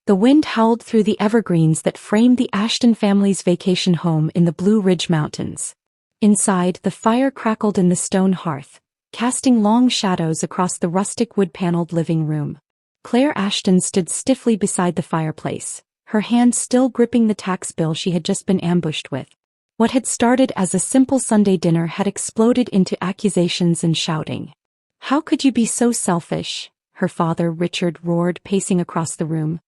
The wind howled through the evergreens that framed the Ashton family's vacation home in the Blue Ridge Mountains. Inside, the fire crackled in the stone hearth, casting long shadows across the rustic wood-paneled living room. Claire Ashton stood stiffly beside the fireplace, her hand still gripping the tax bill she had just been ambushed with. What had started as a simple Sunday dinner had exploded into accusations and shouting. "How could you be so selfish?" her father Richard roared, pacing across the room.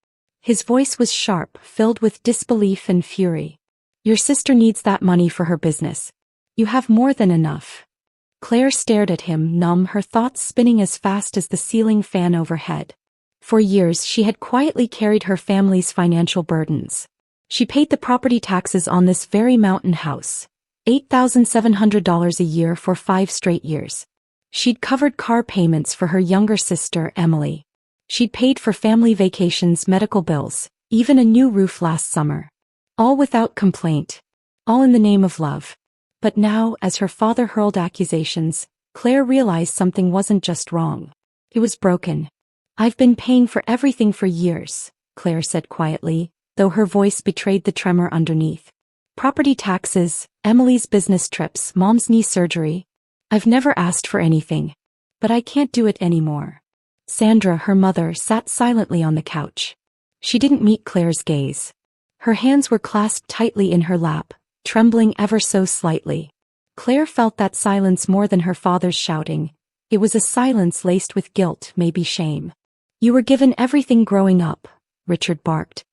His voice was sharp, filled with disbelief and fury. "Your sister needs that money for her business. You have more than enough." Claire stared at him, numb, her thoughts spinning as fast as the ceiling fan overhead. For years she had quietly carried her family's financial burdens. She paid the property taxes on this very mountain house, $8,700 a year for 5 straight years. She'd covered car payments for her younger sister, Emily. She'd paid for family vacations, medical bills, even a new roof last summer. All without complaint. All in the name of love. But now, as her father hurled accusations, Claire realized something wasn't just wrong. It was broken. "I've been paying for everything for years," Claire said quietly, though her voice betrayed the tremor underneath. "Property taxes, Emily's business trips, Mom's knee surgery. I've never asked for anything. But I can't do it anymore." Sandra, her mother, sat silently on the couch. She didn't meet Claire's gaze. Her hands were clasped tightly in her lap, trembling ever so slightly. Claire felt that silence more than her father's shouting. It was a silence laced with guilt, maybe shame. "You were given everything growing up," Richard barked.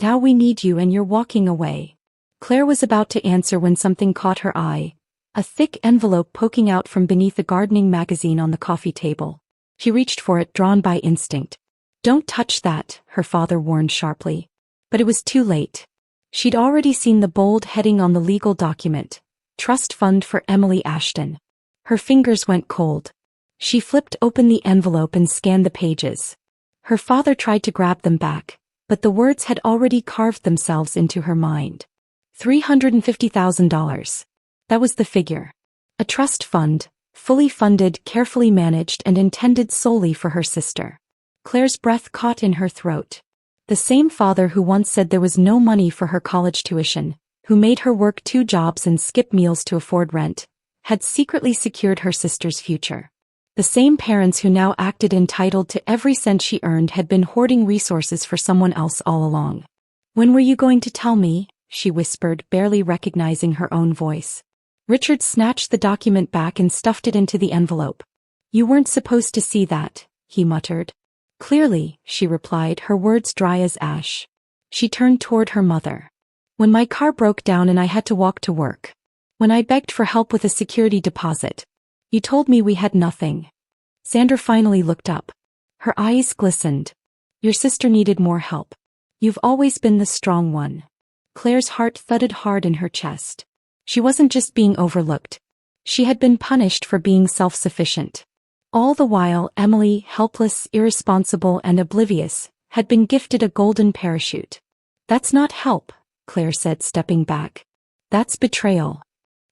"Now we need you and you're walking away." Claire was about to answer when something caught her eye, a thick envelope poking out from beneath a gardening magazine on the coffee table. She reached for it, drawn by instinct. "Don't touch that," her father warned sharply. But it was too late. She'd already seen the bold heading on the legal document, "Trust Fund for Emily Ashton." Her fingers went cold. She flipped open the envelope and scanned the pages. Her father tried to grab them back, but the words had already carved themselves into her mind. $350,000. That was the figure. A trust fund, fully funded, carefully managed, and intended solely for her sister. Claire's breath caught in her throat. The same father who once said there was no money for her college tuition, who made her work 2 jobs and skip meals to afford rent, had secretly secured her sister's future. The same parents who now acted entitled to every cent she earned had been hoarding resources for someone else all along. "When were you going to tell me?" she whispered, barely recognizing her own voice. Richard snatched the document back and stuffed it into the envelope. "You weren't supposed to see that," he muttered. "Clearly," she replied, her words dry as ash. She turned toward her mother. "When my car broke down and I had to walk to work. When I begged for help with a security deposit. You told me we had nothing." Sandra finally looked up. Her eyes glistened. "Your sister needed more help. You've always been the strong one." Claire's heart thudded hard in her chest. She wasn't just being overlooked. She had been punished for being self-sufficient. All the while, Emily, helpless, irresponsible, and oblivious, had been gifted a golden parachute. "That's not help," Claire said, stepping back. "That's betrayal."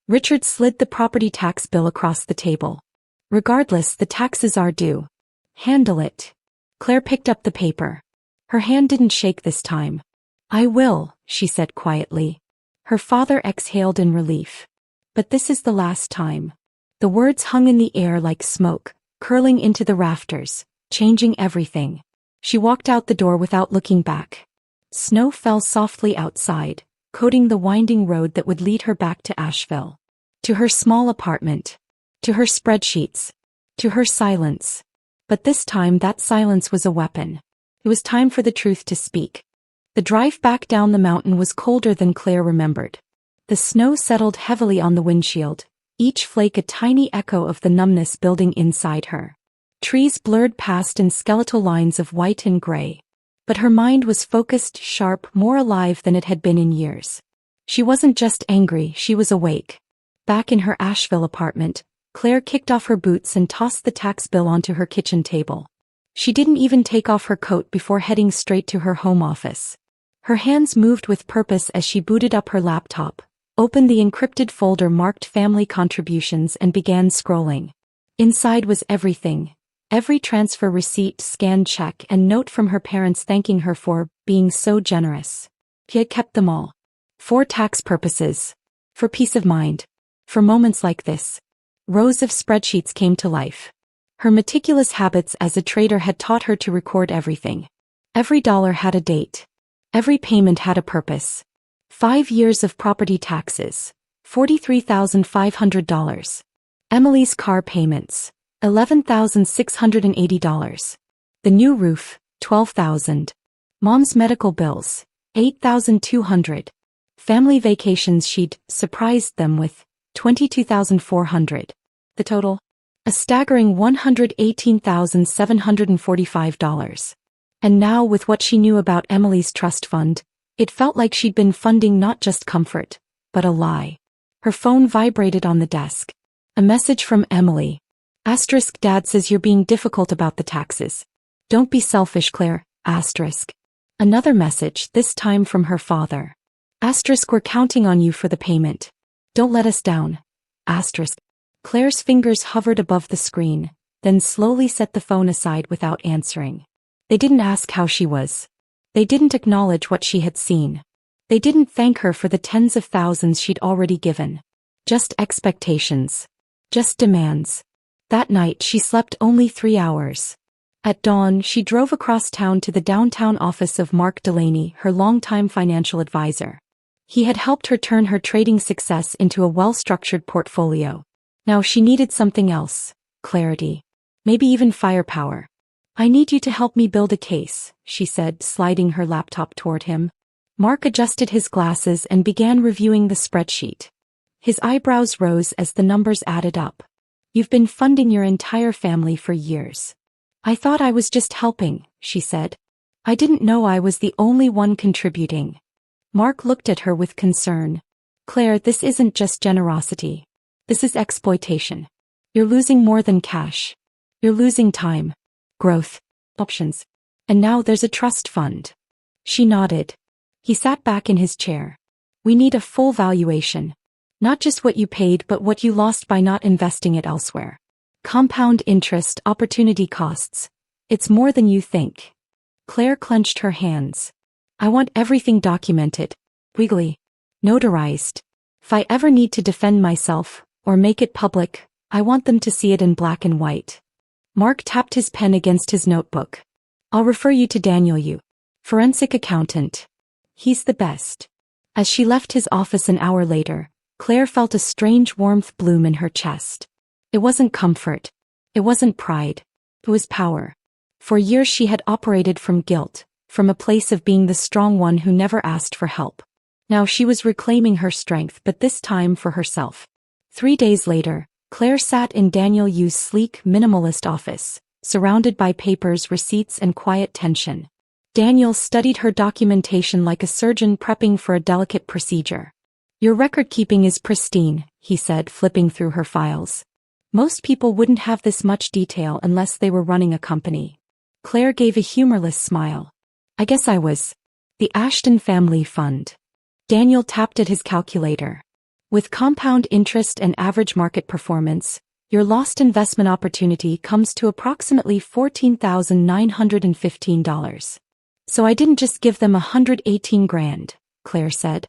Richard slid the property tax bill across the table. "Regardless, the taxes are due. Handle it." Claire picked up the paper. Her hand didn't shake this time. "I will," she said quietly. Her father exhaled in relief. "But this is the last time." The words hung in the air like smoke, curling into the rafters, changing everything. She walked out the door without looking back. Snow fell softly outside, coating the winding road that would lead her back to Asheville. To her small apartment. To her spreadsheets. To her silence. But this time that silence was a weapon. It was time for the truth to speak. The drive back down the mountain was colder than Claire remembered. The snow settled heavily on the windshield, each flake a tiny echo of the numbness building inside her. Trees blurred past in skeletal lines of white and gray. But her mind was focused, sharp, more alive than it had been in years. She wasn't just angry, she was awake. Back in her Asheville apartment, Claire kicked off her boots and tossed the tax bill onto her kitchen table. She didn't even take off her coat before heading straight to her home office. Her hands moved with purpose as she booted up her laptop, opened the encrypted folder marked Family Contributions and began scrolling. Inside was everything. Every transfer receipt, scanned check, and note from her parents thanking her for being so generous. She had kept them all. For tax purposes. For peace of mind. For moments like this. Rows of spreadsheets came to life. Her meticulous habits as a trader had taught her to record everything. Every dollar had a date. Every payment had a purpose. 5 years of property taxes. $43,500. Emily's car payments. $11,680. The new roof. $12,000. Mom's medical bills. $8,200. Family vacations she'd surprised them with. $22,400. The total? A staggering $118,745. And now, with what she knew about Emily's trust fund, it felt like she'd been funding not just comfort, but a lie. Her phone vibrated on the desk. A message from Emily. Asterisk, Dad says you're being difficult about the taxes. Don't be selfish, Claire. Asterisk. Another message, this time from her father. Asterisk, we're counting on you for the payment. Don't let us down. Asterisk. Claire's fingers hovered above the screen, then slowly set the phone aside without answering. They didn't ask how she was. They didn't acknowledge what she had seen. They didn't thank her for the tens of thousands she'd already given. Just expectations. Just demands. That night she slept only 3 hours. At dawn, she drove across town to the downtown office of Mark Delaney, her longtime financial advisor. He had helped her turn her trading success into a well-structured portfolio. Now she needed something else. Clarity. Maybe even firepower. I need you to help me build a case, she said, sliding her laptop toward him. Mark adjusted his glasses and began reviewing the spreadsheet. His eyebrows rose as the numbers added up. You've been funding your entire family for years. I thought I was just helping, she said. I didn't know I was the only one contributing. Mark looked at her with concern. Claire, this isn't just generosity. This is exploitation. You're losing more than cash. You're losing time. Growth. Options. And now there's a trust fund. She nodded. He sat back in his chair. We need a full valuation. Not just what you paid but what you lost by not investing it elsewhere. Compound interest, opportunity costs. It's more than you think. Claire clenched her hands. I want everything documented. Wiggly. Notarized. If I ever need to defend myself, or make it public, I want them to see it in black and white. Mark tapped his pen against his notebook. I'll refer you to Daniel Yu. Forensic accountant. He's the best. As she left his office an hour later, Claire felt a strange warmth bloom in her chest. It wasn't comfort. It wasn't pride. It was power. For years she had operated from guilt, from a place of being the strong one who never asked for help. Now she was reclaiming her strength, but this time for herself. 3 days later, Claire sat in Daniel Yu's sleek, minimalist office, surrounded by papers, receipts, and quiet tension. Daniel studied her documentation like a surgeon prepping for a delicate procedure. Your record-keeping is pristine, he said, flipping through her files. Most people wouldn't have this much detail unless they were running a company. Claire gave a humorless smile. I guess I was. The Ashton Family Fund. Daniel tapped at his calculator. With compound interest and average market performance, your lost investment opportunity comes to approximately $14,915. So I didn't just give them $118,000, Claire said.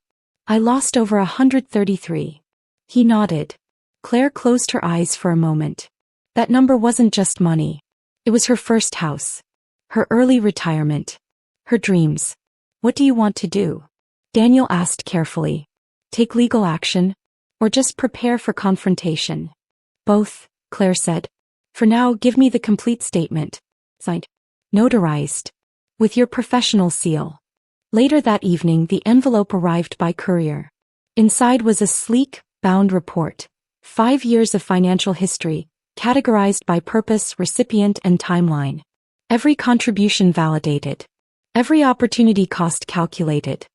I lost over $133,000. He nodded. Claire closed her eyes for a moment. That number wasn't just money. It was her first house. Her early retirement. Her dreams. What do you want to do? Daniel asked carefully. Take legal action? Or just prepare for confrontation? Both, Claire said. For now, give me the complete statement. Signed. Notarized. With your professional seal. Later that evening, the envelope arrived by courier. Inside was a sleek, bound report. 5 years of financial history, categorized by purpose, recipient, and timeline. Every contribution validated. Every opportunity cost calculated.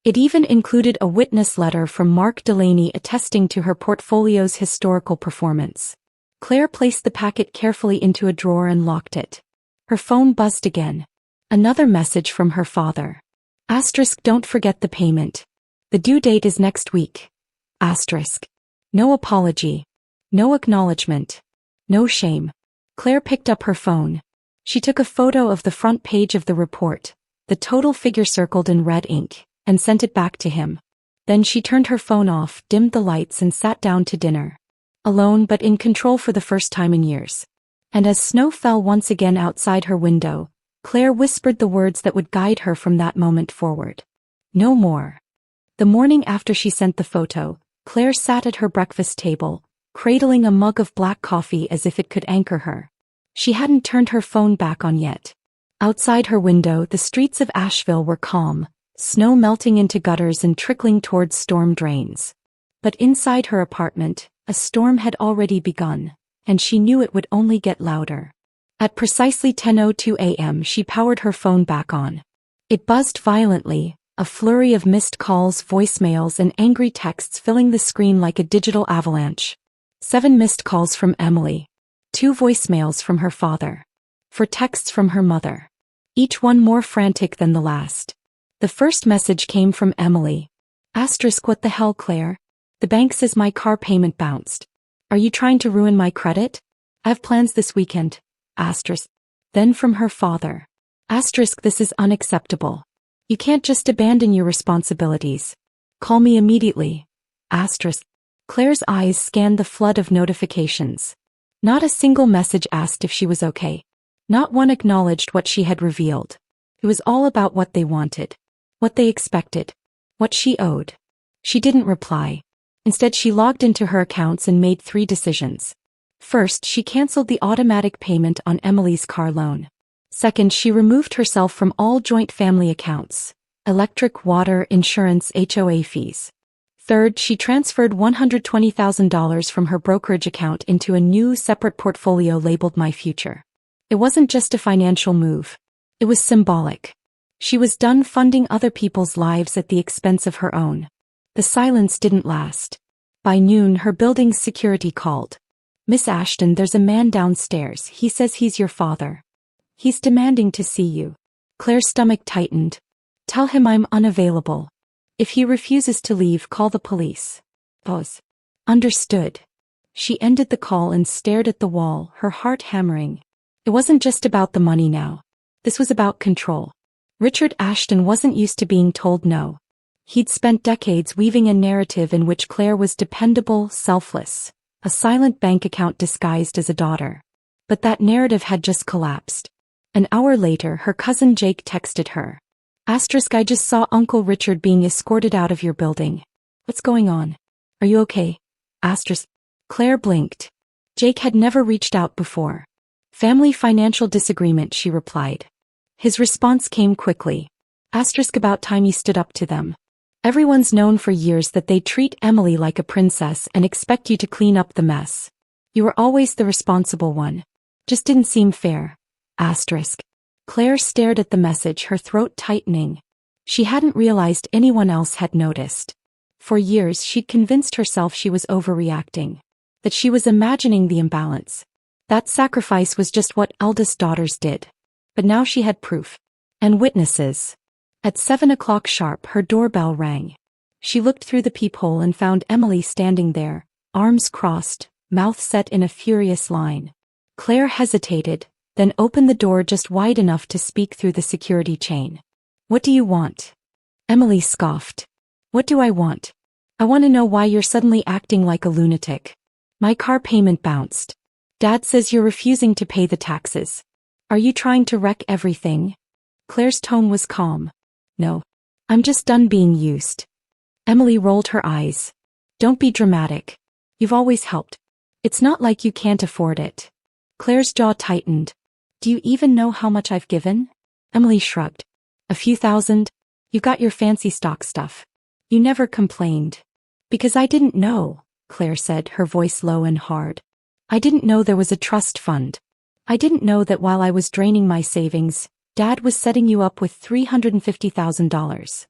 It even included a witness letter from Mark Delaney attesting to her portfolio's historical performance. Claire placed the packet carefully into a drawer and locked it. Her phone buzzed again. Another message from her father. Asterisk, don't forget the payment. The due date is next week. Asterisk. No apology. No acknowledgement. No shame. Claire picked up her phone. She took a photo of the front page of the report, the total figure circled in red ink, and sent it back to him. Then she turned her phone off, dimmed the lights and sat down to dinner. Alone but in control for the first time in years. And as snow fell once again outside her window, Claire whispered the words that would guide her from that moment forward. No more. The morning after she sent the photo, Claire sat at her breakfast table, cradling a mug of black coffee as if it could anchor her. She hadn't turned her phone back on yet. Outside her window, the streets of Asheville were calm, snow melting into gutters and trickling towards storm drains. But inside her apartment, a storm had already begun, and she knew it would only get louder. At precisely 10:02 a.m. she powered her phone back on. It buzzed violently, a flurry of missed calls, voicemails and angry texts filling the screen like a digital avalanche. 7 missed calls from Emily. 2 voicemails from her father. 4 texts from her mother. Each one more frantic than the last. The first message came from Emily. What the hell, Claire? The bank says my car payment bounced. Are you trying to ruin my credit? I have plans this weekend. Then from her father. This is unacceptable. You can't just abandon your responsibilities. Call me immediately. Claire's eyes scanned the flood of notifications. Not a single message asked if she was okay. Not one acknowledged what she had revealed. It was all about what they wanted. What they expected. What she owed. She didn't reply. Instead, she logged into her accounts and made 3 decisions. First, she canceled the automatic payment on Emily's car loan. Second, she removed herself from all joint family accounts. Electric, water, insurance, HOA fees. Third, she transferred $120,000 from her brokerage account into a new separate portfolio labeled My Future. It wasn't just a financial move. It was symbolic. She was done funding other people's lives at the expense of her own. The silence didn't last. By noon, her building's security called. Miss Ashton, there's a man downstairs. He says he's your father. He's demanding to see you. Claire's stomach tightened. Tell him I'm unavailable. If he refuses to leave, call the police. Pause. Understood. She ended the call and stared at the wall, her heart hammering. It wasn't just about the money now. This was about control. Richard Ashton wasn't used to being told no. He'd spent decades weaving a narrative in which Claire was dependable, selfless, a silent bank account disguised as a daughter. But that narrative had just collapsed. An hour later, her cousin Jake texted her. I just saw Uncle Richard being escorted out of your building. What's going on? Are you okay? Claire blinked. Jake had never reached out before. Family financial disagreement, she replied. His response came quickly. About time you stood up to them. Everyone's known for years that they treat Emily like a princess and expect you to clean up the mess. You were always the responsible one. Just didn't seem fair. Claire stared at the message, her throat tightening. She hadn't realized anyone else had noticed. For years she'd convinced herself she was overreacting. That she was imagining the imbalance. That sacrifice was just what eldest daughters did. But now she had proof. And witnesses. At 7 o'clock sharp, her doorbell rang. She looked through the peephole and found Emily standing there, arms crossed, mouth set in a furious line. Claire hesitated, then opened the door just wide enough to speak through the security chain. What do you want? Emily scoffed. What do I want? I want to know why you're suddenly acting like a lunatic. My car payment bounced. Dad says you're refusing to pay the taxes. Are you trying to wreck everything? Claire's tone was calm. No. I'm just done being used. Emily rolled her eyes. Don't be dramatic. You've always helped. It's not like you can't afford it. Claire's jaw tightened. Do you even know how much I've given? Emily shrugged. A few thousand. You got your fancy stock stuff. You never complained. Because I didn't know, Claire said, her voice low and hard. I didn't know there was a trust fund. I didn't know that while I was draining my savings, Dad was setting you up with $350,000.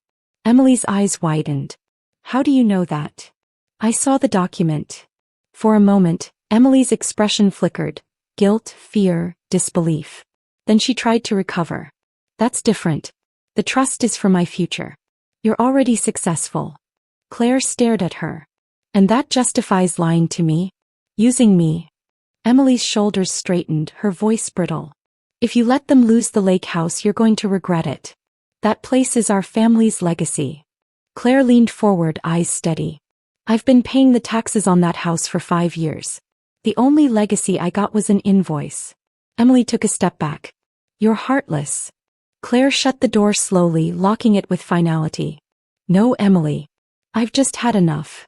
Emily's eyes widened. How do you know that? I saw the document. For a moment, Emily's expression flickered. Guilt, fear, disbelief. Then she tried to recover. That's different. The trust is for my future. You're already successful. Claire stared at her. And that justifies lying to me? Using me? Emily's shoulders straightened, her voice brittle. If you let them lose the lake house, you're going to regret it. That place is our family's legacy. Claire leaned forward, eyes steady. I've been paying the taxes on that house for 5 years. The only legacy I got was an invoice. Emily took a step back. You're heartless. Claire shut the door slowly, locking it with finality. No, Emily. I've just had enough.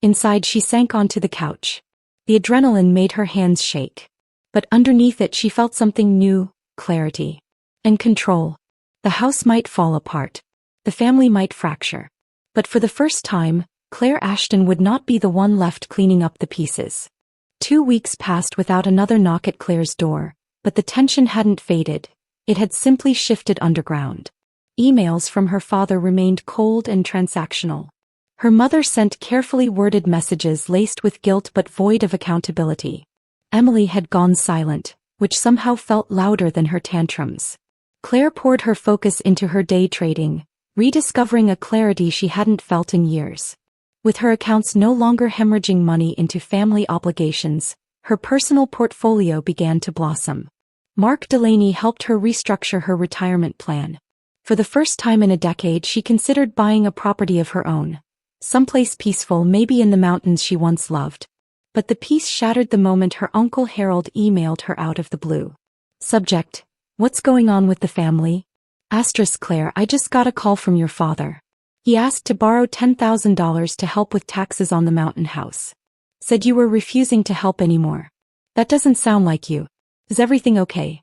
Inside, she sank onto the couch. The adrenaline made her hands shake. But underneath it she felt something new, clarity. And control. The house might fall apart. The family might fracture. But for the first time, Claire Ashton would not be the one left cleaning up the pieces. 2 weeks passed without another knock at Claire's door, but the tension hadn't faded. It had simply shifted underground. Emails from her father remained cold and transactional. Her mother sent carefully worded messages laced with guilt but void of accountability. Emily had gone silent, which somehow felt louder than her tantrums. Claire poured her focus into her day trading, rediscovering a clarity she hadn't felt in years. With her accounts no longer hemorrhaging money into family obligations, her personal portfolio began to blossom. Mark Delaney helped her restructure her retirement plan. For the first time in a decade, she considered buying a property of her own. Someplace peaceful, maybe in the mountains she once loved. But the peace shattered the moment her Uncle Harold emailed her out of the blue. Subject: What's going on with the family? Claire, I just got a call from your father. He asked to borrow $10,000 to help with taxes on the mountain house. Said you were refusing to help anymore. That doesn't sound like you. Is everything okay?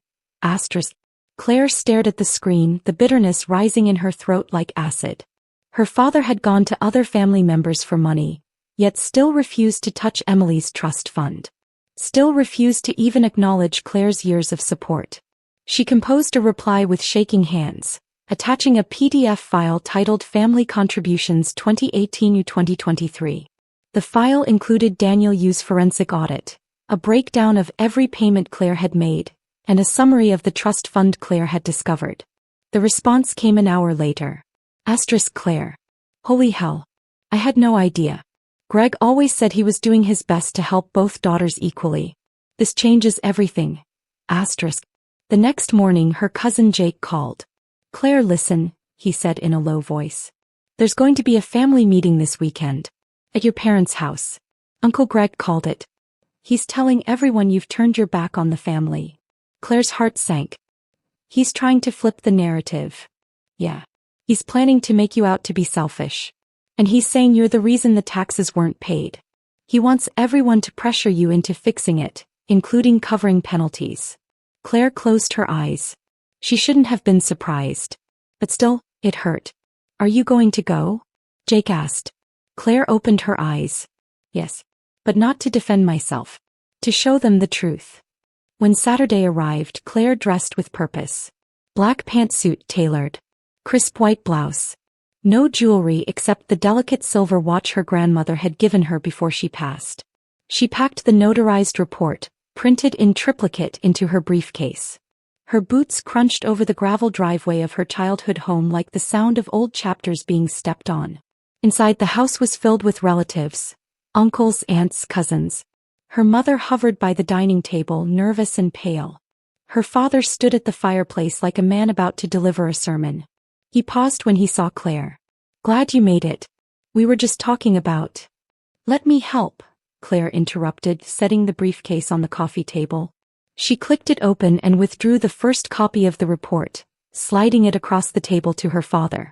Claire stared at the screen, the bitterness rising in her throat like acid. Her father had gone to other family members for money, yet still refused to touch Emily's trust fund. Still refused to even acknowledge Claire's years of support. She composed a reply with shaking hands, attaching a PDF file titled Family Contributions 2018-2023. The file included Daniel Yu's forensic audit, a breakdown of every payment Claire had made, and a summary of the trust fund Claire had discovered. The response came an hour later. Claire. Holy hell. I had no idea. Greg always said he was doing his best to help both daughters equally. This changes everything. The next morning her cousin Jake called. Claire, listen, he said in a low voice. There's going to be a family meeting this weekend. At your parents' house. Uncle Greg called it. He's telling everyone you've turned your back on the family. Claire's heart sank. He's trying to flip the narrative. Yeah. He's planning to make you out to be selfish. And he's saying you're the reason the taxes weren't paid. He wants everyone to pressure you into fixing it, including covering penalties. Claire closed her eyes. She shouldn't have been surprised. But still, it hurt. Are you going to go? Jake asked. Claire opened her eyes. Yes. But not to defend myself. To show them the truth. When Saturday arrived, Claire dressed with purpose. Black pantsuit tailored. Crisp white blouse. No jewelry except the delicate silver watch her grandmother had given her before she passed. She packed the notarized report, printed in triplicate, into her briefcase. Her boots crunched over the gravel driveway of her childhood home like the sound of old chapters being stepped on. Inside, the house was filled with relatives. Uncles, aunts, cousins. Her mother hovered by the dining table, nervous and pale. Her father stood at the fireplace like a man about to deliver a sermon. He paused when he saw Claire. Glad you made it. We were just talking about... Let me help, Claire interrupted, setting the briefcase on the coffee table. She clicked it open and withdrew the first copy of the report, sliding it across the table to her father.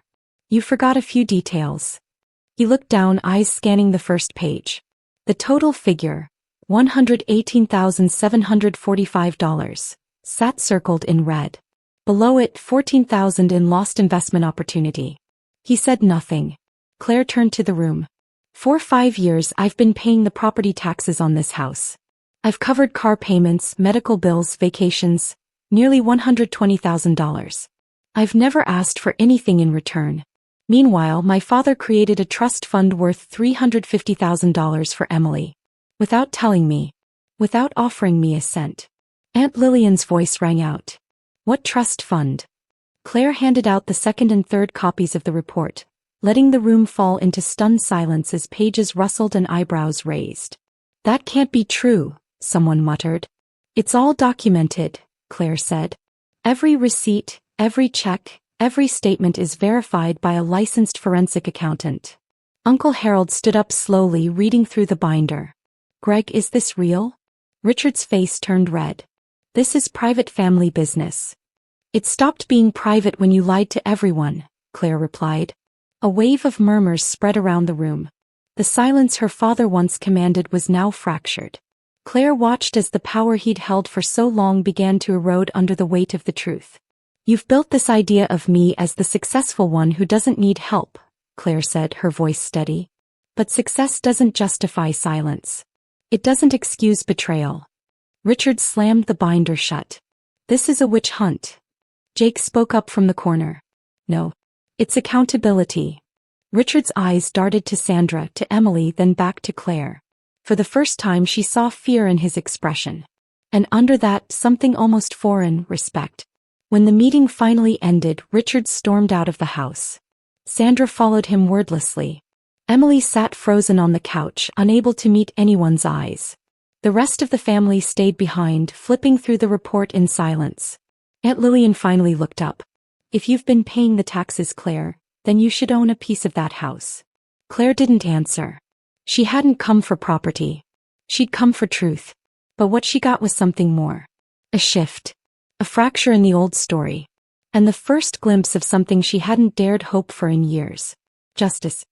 You forgot a few details. He looked down, eyes scanning the first page. The total figure, $118,745, sat circled in red. Below it, $14,000 in lost investment opportunity. He said nothing. Claire turned to the room. For 5 years I've been paying the property taxes on this house. I've covered car payments, medical bills, vacations, nearly $120,000. I've never asked for anything in return. Meanwhile, my father created a trust fund worth $350,000 for Emily. Without telling me. Without offering me a cent. Aunt Lillian's voice rang out. What trust fund? Claire handed out the second and third copies of the report, letting the room fall into stunned silence as pages rustled and eyebrows raised. That can't be true, someone muttered. It's all documented, Claire said. Every receipt, every check, every statement is verified by a licensed forensic accountant. Uncle Harold stood up slowly, reading through the binder. Greg, is this real? Richard's face turned red. This is private family business. It stopped being private when you lied to everyone, Claire replied. A wave of murmurs spread around the room. The silence her father once commanded was now fractured. Claire watched as the power he'd held for so long began to erode under the weight of the truth. You've built this idea of me as the successful one who doesn't need help, Claire said, her voice steady. But success doesn't justify silence. It doesn't excuse betrayal. Richard slammed the binder shut. This is a witch hunt. Jake spoke up from the corner. No. It's accountability. Richard's eyes darted to Sandra, to Emily, then back to Claire. For the first time she saw fear in his expression. And under that, something almost foreign, respect. When the meeting finally ended, Richard stormed out of the house. Sandra followed him wordlessly. Emily sat frozen on the couch, unable to meet anyone's eyes. The rest of the family stayed behind, flipping through the report in silence. Aunt Lillian finally looked up. If you've been paying the taxes, Claire, then you should own a piece of that house. Claire didn't answer. She hadn't come for property. She'd come for truth. But what she got was something more. A shift. A fracture in the old story. And the first glimpse of something she hadn't dared hope for in years. Justice.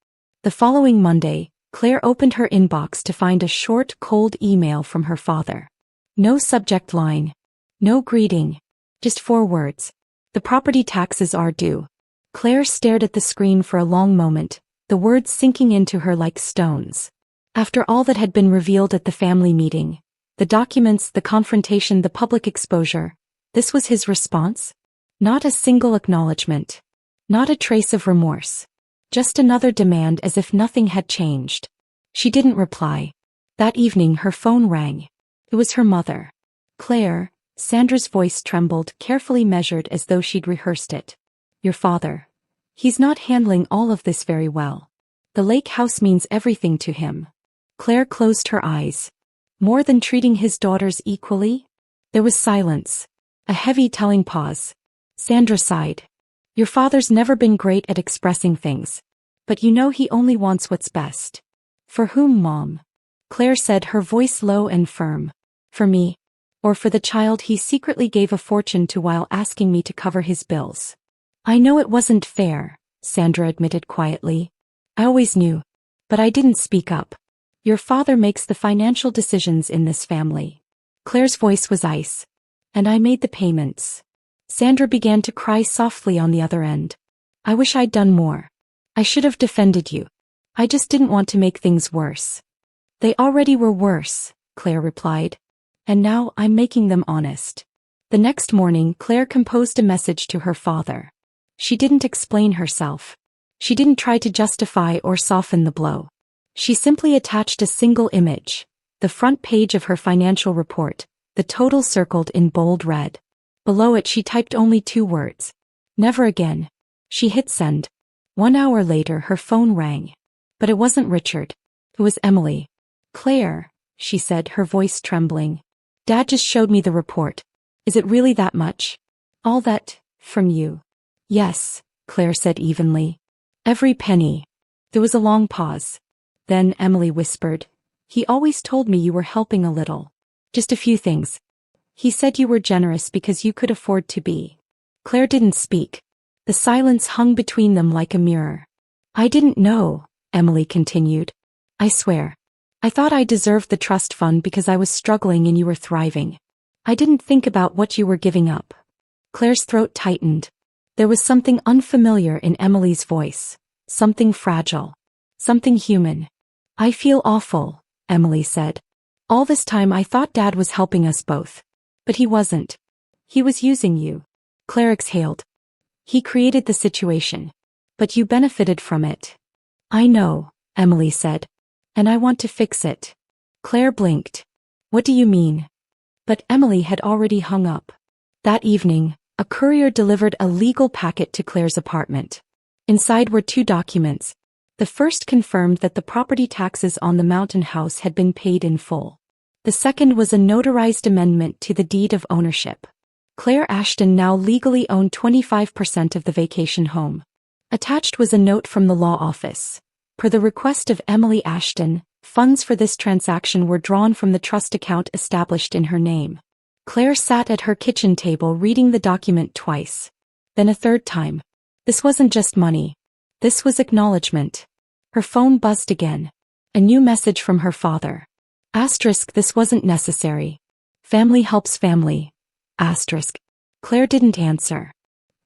The following Monday, Claire opened her inbox to find a short, cold email from her father. No subject line. No greeting. Just 4 words. The property taxes are due. Claire stared at the screen for a long moment, the words sinking into her like stones. After all that had been revealed at the family meeting, the documents, the confrontation, the public exposure, this was his response? Not a single acknowledgement. Not a trace of remorse. Just another demand, as if nothing had changed. She didn't reply. That evening her phone rang. It was her mother. Claire, Sandra's voice trembled, carefully measured as though she'd rehearsed it. Your father. He's not handling all of this very well. The lake house means everything to him. Claire closed her eyes. More than treating his daughters equally? There was silence. A heavy, telling pause. Sandra sighed. Your father's never been great at expressing things. But you know he only wants what's best. For whom, Mom? Claire said, her voice low and firm. For me. Or for the child he secretly gave a fortune to while asking me to cover his bills. I know it wasn't fair, Sandra admitted quietly. I always knew. But I didn't speak up. Your father makes the financial decisions in this family. Claire's voice was ice. And I made the payments. Sandra began to cry softly on the other end. I wish I'd done more. I should have defended you. I just didn't want to make things worse. They already were worse, Claire replied. And now I'm making them honest. The next morning, Claire composed a message to her father. She didn't explain herself. She didn't try to justify or soften the blow. She simply attached a single image, the front page of her financial report, the total circled in bold red. Below it she typed only 2 words. Never again. She hit send. 1 hour later her phone rang. But it wasn't Richard. It was Emily. Claire, she said, her voice trembling. Dad just showed me the report. Is it really that much? All that, from you? Yes, Claire said evenly. Every penny. There was a long pause. Then Emily whispered, he always told me you were helping a little. Just a few things. He said you were generous because you could afford to be. Claire didn't speak. The silence hung between them like a mirror. I didn't know, Emily continued. I swear. I thought I deserved the trust fund because I was struggling and you were thriving. I didn't think about what you were giving up. Claire's throat tightened. There was something unfamiliar in Emily's voice. Something fragile. Something human. I feel awful, Emily said. All this time I thought Dad was helping us both. But he wasn't. He was using you. Claire exhaled. He created the situation. But you benefited from it. I know, Emily said. And I want to fix it. Claire blinked. What do you mean? But Emily had already hung up. That evening, a courier delivered a legal packet to Claire's apartment. Inside were 2 documents. The first confirmed that the property taxes on the mountain house had been paid in full. The second was a notarized amendment to the deed of ownership. Claire Ashton now legally owned 25% of the vacation home. Attached was a note from the law office. Per the request of Emily Ashton, funds for this transaction were drawn from the trust account established in her name. Claire sat at her kitchen table reading the document twice. Then a third time. This wasn't just money. This was acknowledgement. Her phone buzzed again. A new message from her father. Asterisk, this wasn't necessary. Family helps family. Asterisk. Claire didn't answer.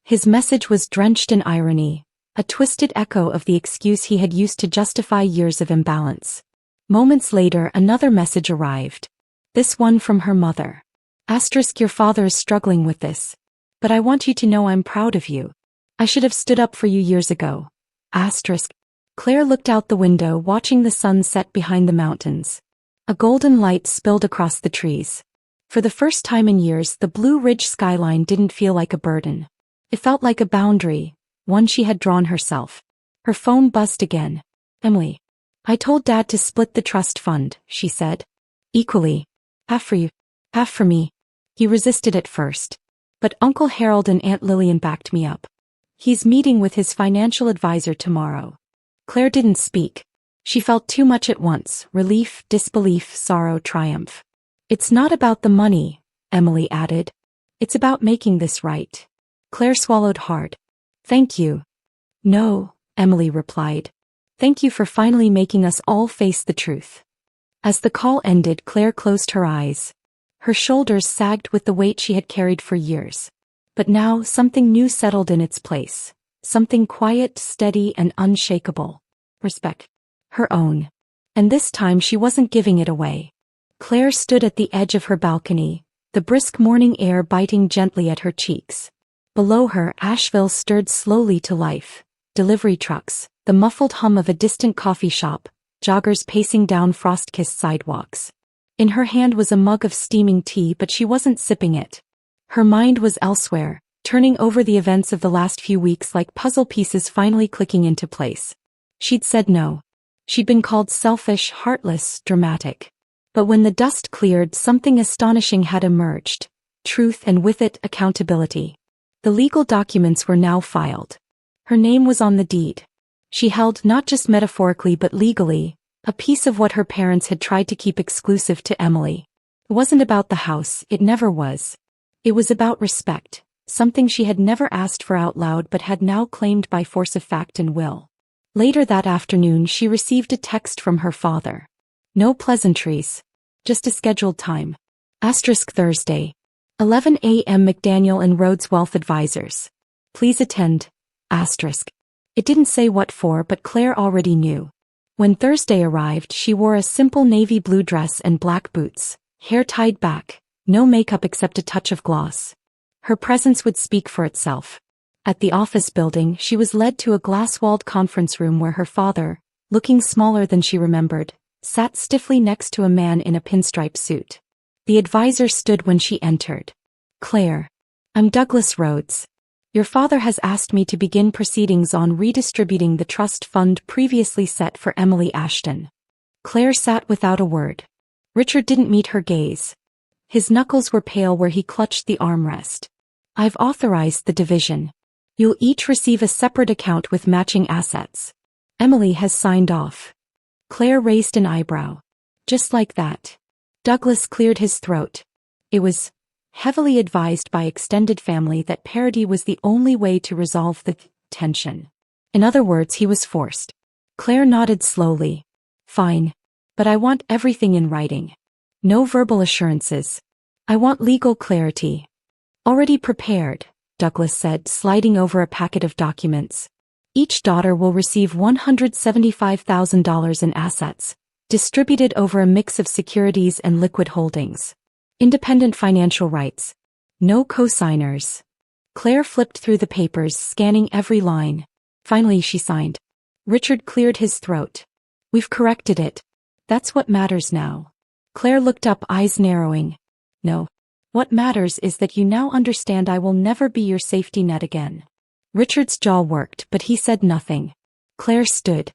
His message was drenched in irony, a twisted echo of the excuse he had used to justify years of imbalance. Moments later, another message arrived. This one from her mother. Asterisk, your father is struggling with this. But I want you to know I'm proud of you. I should have stood up for you years ago. Asterisk. Claire looked out the window, watching the sun set behind the mountains. A golden light spilled across the trees. For the first time in years, the Blue Ridge skyline didn't feel like a burden. It felt like a boundary, one she had drawn herself. Her phone buzzed again. Emily. I told Dad to split the trust fund, she said. Equally. Half for you, half for me. He resisted at first. But Uncle Harold and Aunt Lillian backed me up. He's meeting with his financial advisor tomorrow. Claire didn't speak. She felt too much at once, relief, disbelief, sorrow, triumph. It's not about the money, Emily added. It's about making this right. Claire swallowed hard. Thank you. No, Emily replied. Thank you for finally making us all face the truth. As the call ended, Claire closed her eyes. Her shoulders sagged with the weight she had carried for years. But now something new settled in its place. Something quiet, steady, and unshakable. Respect. Her own. And this time she wasn't giving it away. Claire stood at the edge of her balcony, the brisk morning air biting gently at her cheeks. Below her, Asheville stirred slowly to life. Delivery trucks, the muffled hum of a distant coffee shop, joggers pacing down frost-kissed sidewalks. In her hand was a mug of steaming tea, but she wasn't sipping it. Her mind was elsewhere, turning over the events of the last few weeks like puzzle pieces finally clicking into place. She'd said no. She'd been called selfish, heartless, dramatic. But when the dust cleared, something astonishing had emerged. Truth, and with it, accountability. The legal documents were now filed. Her name was on the deed. She held, not just metaphorically but legally, a piece of what her parents had tried to keep exclusive to Emily. It wasn't about the house, it never was. It was about respect, something she had never asked for out loud but had now claimed by force of fact and will. Later that afternoon she received a text from her father. No pleasantries. Just a scheduled time. Asterisk Thursday. 11 a.m. McDaniel and Rhodes Wealth Advisors. Please attend. Asterisk. It didn't say what for, but Claire already knew. When Thursday arrived, she wore a simple navy blue dress and black boots, hair tied back, no makeup except a touch of gloss. Her presence would speak for itself. At the office building, she was led to a glass-walled conference room where her father, looking smaller than she remembered, sat stiffly next to a man in a pinstripe suit. The advisor stood when she entered. Claire. I'm Douglas Rhodes. Your father has asked me to begin proceedings on redistributing the trust fund previously set for Emily Ashton. Claire sat without a word. Richard didn't meet her gaze. His knuckles were pale where he clutched the armrest. I've authorized the division. You'll each receive a separate account with matching assets. Emily has signed off. Claire raised an eyebrow. Just like that. Douglas cleared his throat. It was heavily advised by extended family that parity was the only way to resolve the tension. In other words, he was forced. Claire nodded slowly. Fine. But I want everything in writing. No verbal assurances. I want legal clarity. Already prepared, Douglas said, sliding over a packet of documents. Each daughter will receive $175,000 in assets, distributed over a mix of securities and liquid holdings. Independent financial rights. No co-signers. Claire flipped through the papers, scanning every line. Finally she signed. Richard cleared his throat. We've corrected it. That's what matters now. Claire looked up, eyes narrowing. No. What matters is that you now understand I will never be your safety net again. Richard's jaw worked, but he said nothing. Claire stood.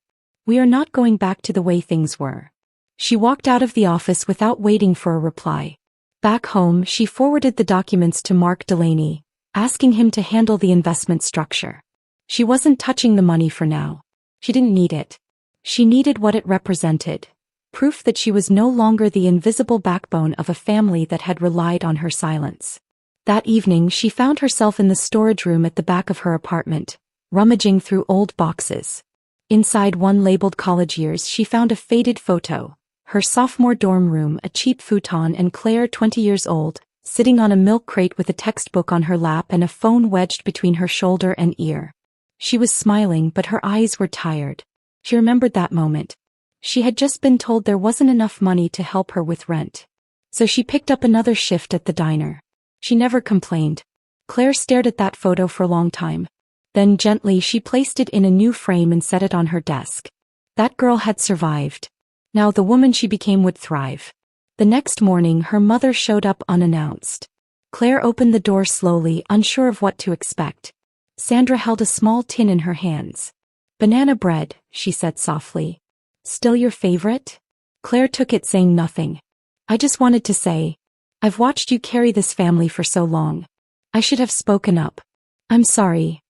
We are not going back to the way things were. She walked out of the office without waiting for a reply. Back home, she forwarded the documents to Mark Delaney, asking him to handle the investment structure. She wasn't touching the money for now. She didn't need it. She needed what it represented. Proof that she was no longer the invisible backbone of a family that had relied on her silence. That evening, she found herself in the storage room at the back of her apartment, rummaging through old boxes. Inside one labeled college years, she found a faded photo. Her sophomore dorm room, a cheap futon, and Claire, 20 years old, sitting on a milk crate with a textbook on her lap and a phone wedged between her shoulder and ear. She was smiling, but her eyes were tired. She remembered that moment. She had just been told there wasn't enough money to help her with rent. So she picked up another shift at the diner. She never complained. Claire stared at that photo for a long time. Then gently she placed it in a new frame and set it on her desk. That girl had survived. Now the woman she became would thrive. The next morning her mother showed up unannounced. Claire opened the door slowly, unsure of what to expect. Sandra held a small tin in her hands. "Banana bread," she said softly. "Still your favorite?" Claire took it, saying nothing. "I just wanted to say, I've watched you carry this family for so long. I should have spoken up. I'm sorry."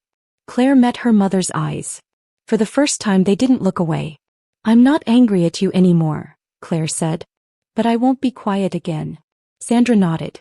Claire met her mother's eyes. For the first time they didn't look away. "I'm not angry at you anymore," Claire said. "But I won't be quiet again." Sandra nodded.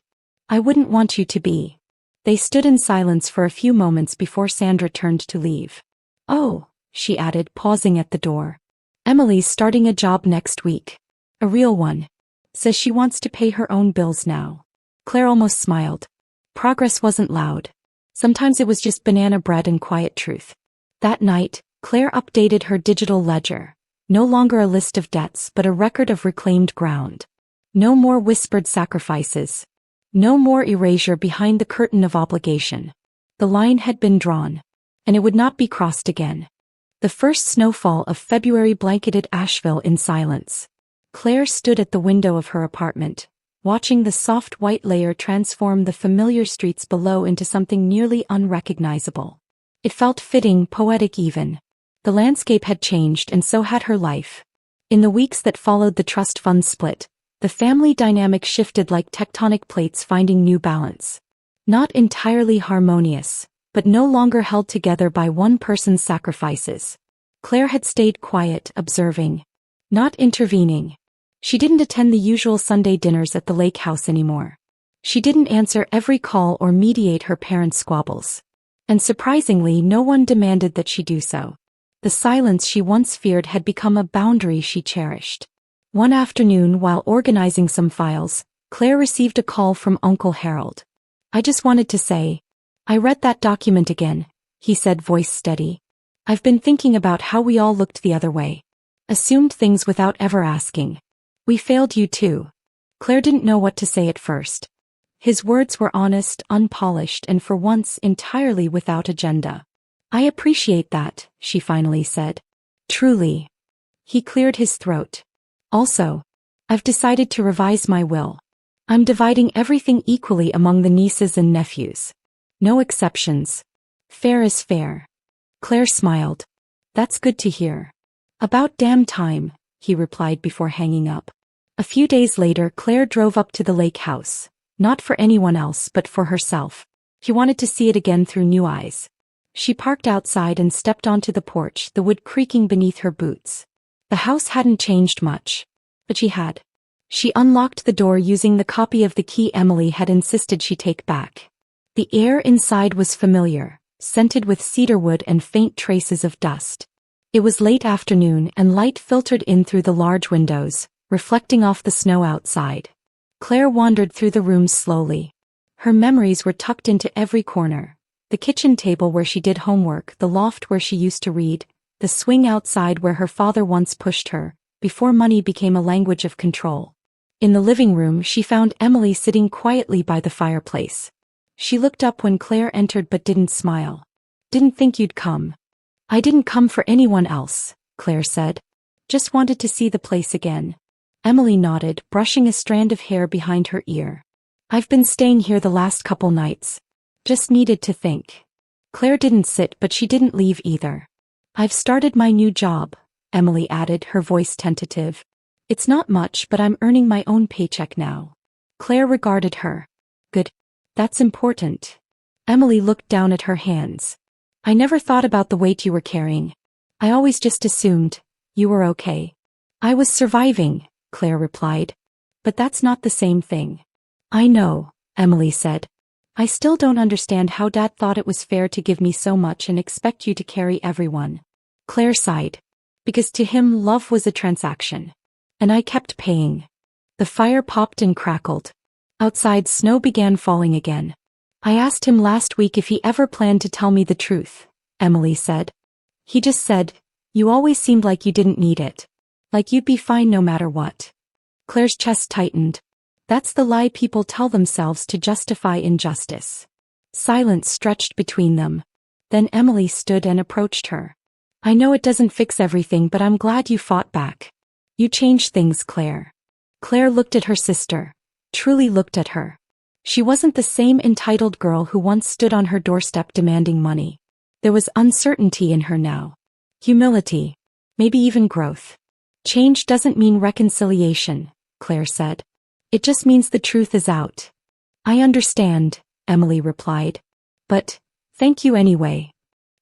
"I wouldn't want you to be." They stood in silence for a few moments before Sandra turned to leave. "Oh," she added, pausing at the door. "Emily's starting a job next week. A real one. Says she wants to pay her own bills now." Claire almost smiled. Progress wasn't loud. Sometimes it was just banana bread and quiet truth. That night, Claire updated her digital ledger. No longer a list of debts, but a record of reclaimed ground. No more whispered sacrifices. No more erasure behind the curtain of obligation. The line had been drawn, and it would not be crossed again. The first snowfall of February blanketed Asheville in silence. Claire stood at the window of her apartment, watching the soft white layer transform the familiar streets below into something nearly unrecognizable. It felt fitting, poetic even. The landscape had changed, and so had her life. In the weeks that followed the trust fund split, the family dynamic shifted like tectonic plates finding new balance. Not entirely harmonious, but no longer held together by one person's sacrifices. Claire had stayed quiet, observing, not intervening. She didn't attend the usual Sunday dinners at the lake house anymore. She didn't answer every call or mediate her parents' squabbles. And surprisingly, no one demanded that she do so. The silence she once feared had become a boundary she cherished. One afternoon, while organizing some files, Claire received a call from Uncle Harold. "I just wanted to say, I read that document again," he said, voice steady. "I've been thinking about how we all looked the other way. Assumed things without ever asking. We failed you too." Claire didn't know what to say at first. His words were honest, unpolished, and for once entirely without agenda. "I appreciate that," she finally said. "Truly." He cleared his throat. "Also, I've decided to revise my will. I'm dividing everything equally among the nieces and nephews. No exceptions. Fair is fair." Claire smiled. "That's good to hear." "About damn time," he replied before hanging up. A few days later, Claire drove up to the lake house. Not for anyone else, but for herself. She wanted to see it again through new eyes. She parked outside and stepped onto the porch, the wood creaking beneath her boots. The house hadn't changed much. But she had. She unlocked the door using the copy of the key Emily had insisted she take back. The air inside was familiar, scented with cedarwood and faint traces of dust. It was late afternoon and light filtered in through the large windows, reflecting off the snow outside. Claire wandered through the rooms slowly. Her memories were tucked into every corner. The kitchen table where she did homework, the loft where she used to read, the swing outside where her father once pushed her, before money became a language of control. In the living room, she found Emily sitting quietly by the fireplace. She looked up when Claire entered but didn't smile. "Didn't think you'd come." "I didn't come for anyone else," Claire said. "Just wanted to see the place again." Emily nodded, brushing a strand of hair behind her ear. "I've been staying here the last couple nights. Just needed to think." Claire didn't sit, but she didn't leave either. "I've started my new job," Emily added, her voice tentative. It's not much, but I'm earning my own paycheck now. Claire regarded her. Good. That's important. Emily looked down at her hands. I never thought about the weight you were carrying. I always just assumed you were okay. I was surviving, Claire replied. But that's not the same thing. I know, Emily said. I still don't understand how Dad thought it was fair to give me so much and expect you to carry everyone. Claire sighed. Because to him love was a transaction. And I kept paying. The fire popped and crackled. Outside, snow began falling again. I asked him last week if he ever planned to tell me the truth, Emily said. He just said, you always seemed like you didn't need it. Like you'd be fine no matter what. Claire's chest tightened. That's the lie people tell themselves to justify injustice. Silence stretched between them. Then Emily stood and approached her. I know it doesn't fix everything, but I'm glad you fought back. You changed things, Claire. Claire looked at her sister. Truly looked at her. She wasn't the same entitled girl who once stood on her doorstep demanding money. There was uncertainty in her now. Humility. Maybe even growth. Change doesn't mean reconciliation, Claire said. It just means the truth is out. I understand, Emily replied. But, thank you anyway.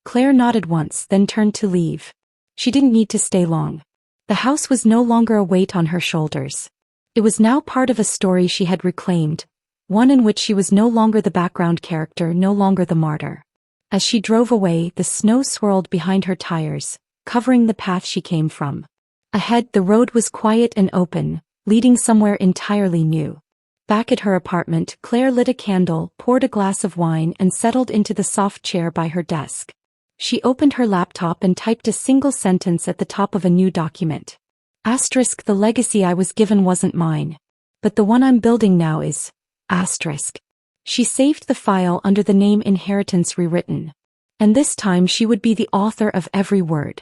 Claire nodded once, then turned to leave. She didn't need to stay long. The house was no longer a weight on her shoulders. It was now part of a story she had reclaimed, one in which she was no longer the background character, no longer the martyr. As she drove away, the snow swirled behind her tires, covering the path she came from. Ahead, the road was quiet and open, leading somewhere entirely new. Back at her apartment, Claire lit a candle, poured a glass of wine, and settled into the soft chair by her desk. She opened her laptop and typed a single sentence at the top of a new document. Asterisk, the legacy I was given wasn't mine. But the one I'm building now is. Asterisk. She saved the file under the name Inheritance Rewritten. And this time she would be the author of every word.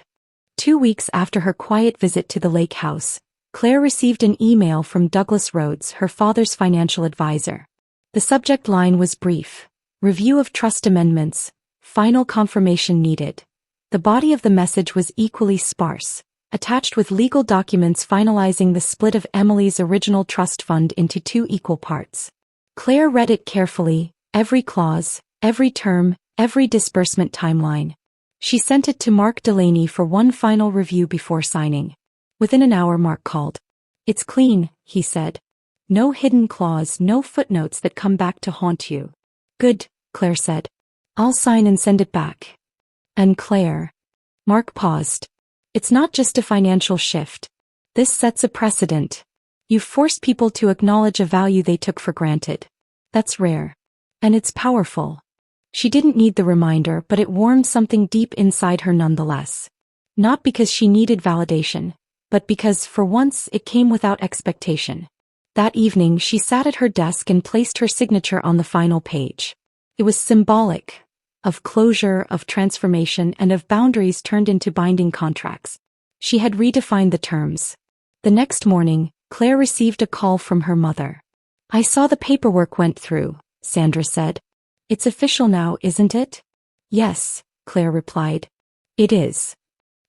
2 weeks after her quiet visit to the lake house, Claire received an email from Douglas Rhodes, her father's financial advisor. The subject line was brief. Review of trust amendments. Final confirmation needed. The body of the message was equally sparse, attached with legal documents finalizing the split of Emily's original trust fund into 2 equal parts. Claire read it carefully, every clause, every term, every disbursement timeline. She sent it to Mark Delaney for one final review before signing. Within an hour, Mark called. It's clean, he said. No hidden clause, no footnotes that come back to haunt you. Good, Claire said. I'll sign and send it back. And Claire. Mark paused. It's not just a financial shift. This sets a precedent. You've forced people to acknowledge a value they took for granted. That's rare. And it's powerful. She didn't need the reminder, but it warmed something deep inside her nonetheless. Not because she needed validation, but because, for once, it came without expectation. That evening she sat at her desk and placed her signature on the final page. It was symbolic. Of closure, of transformation, and of boundaries turned into binding contracts. She had redefined the terms. The next morning, Claire received a call from her mother. I saw the paperwork went through, Sandra said. It's official now, isn't it? Yes, Claire replied. It is.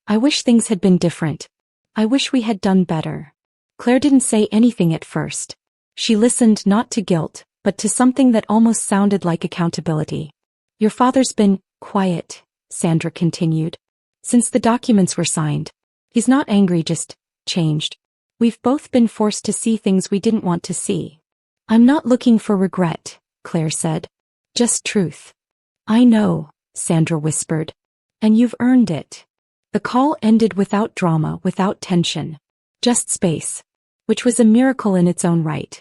I wish things had been different. I wish we had done better. Claire didn't say anything at first. She listened not to guilt, but to something that almost sounded like accountability. Your father's been quiet, Sandra continued. Since the documents were signed. He's not angry, just changed. We've both been forced to see things we didn't want to see. I'm not looking for regret, Claire said. Just truth. I know, Sandra whispered. And you've earned it. The call ended without drama, without tension. Just space. Which was a miracle in its own right.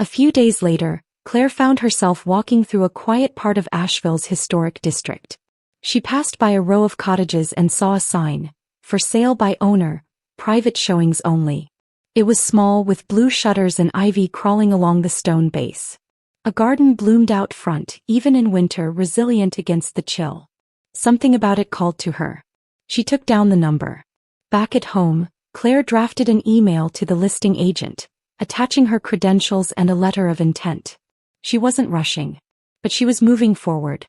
A few days later, Claire found herself walking through a quiet part of Asheville's historic district. She passed by a row of cottages and saw a sign, for sale by owner, private showings only. It was small, with blue shutters and ivy crawling along the stone base. A garden bloomed out front, even in winter, resilient against the chill. Something about it called to her. She took down the number. Back at home, Claire drafted an email to the listing agent, attaching her credentials and a letter of intent. She wasn't rushing, but she was moving forward.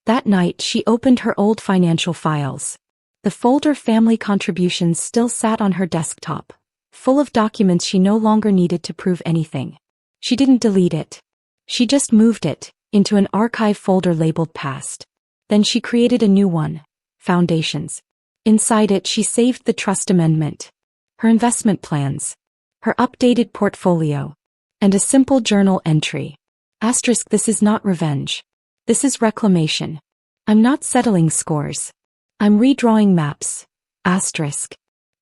That night she opened her old financial files. The folder Family Contributions still sat on her desktop, full of documents she no longer needed to prove anything. She didn't delete it. She just moved it into an archive folder labeled Past. Then she created a new one, Foundations. Inside it she saved the trust amendment, her investment plans, her updated portfolio, and a simple journal entry. Asterisk, this is not revenge. This is reclamation. I'm not settling scores. I'm redrawing maps. Asterisk.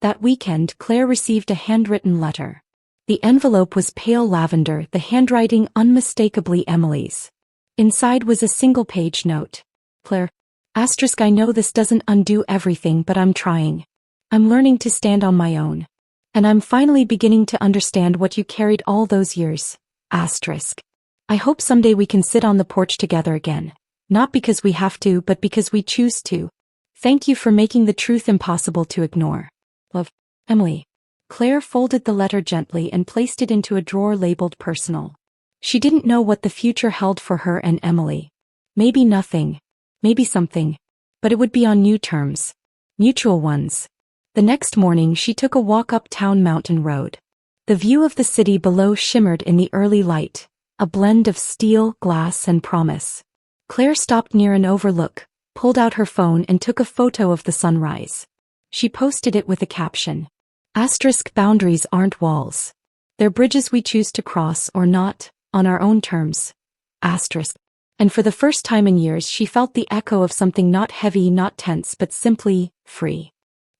That weekend Claire received a handwritten letter. The envelope was pale lavender, the handwriting unmistakably Emily's. Inside was a single-page note. Claire. Asterisk, I know this doesn't undo everything, but I'm trying. I'm learning to stand on my own. And I'm finally beginning to understand what you carried all those years. Asterisk. I hope someday we can sit on the porch together again. Not because we have to, but because we choose to. Thank you for making the truth impossible to ignore. Love, Emily. Claire folded the letter gently and placed it into a drawer labeled Personal. She didn't know what the future held for her and Emily. Maybe nothing. Maybe something. But it would be on new terms. Mutual ones. The next morning she took a walk uptown Mountain Road. The view of the city below shimmered in the early light, a blend of steel, glass, and promise. Claire stopped near an overlook, pulled out her phone and took a photo of the sunrise. She posted it with a caption. Asterisk, boundaries aren't walls. They're bridges we choose to cross or not, on our own terms. Asterisk. And for the first time in years she felt the echo of something not heavy, not tense, but simply free.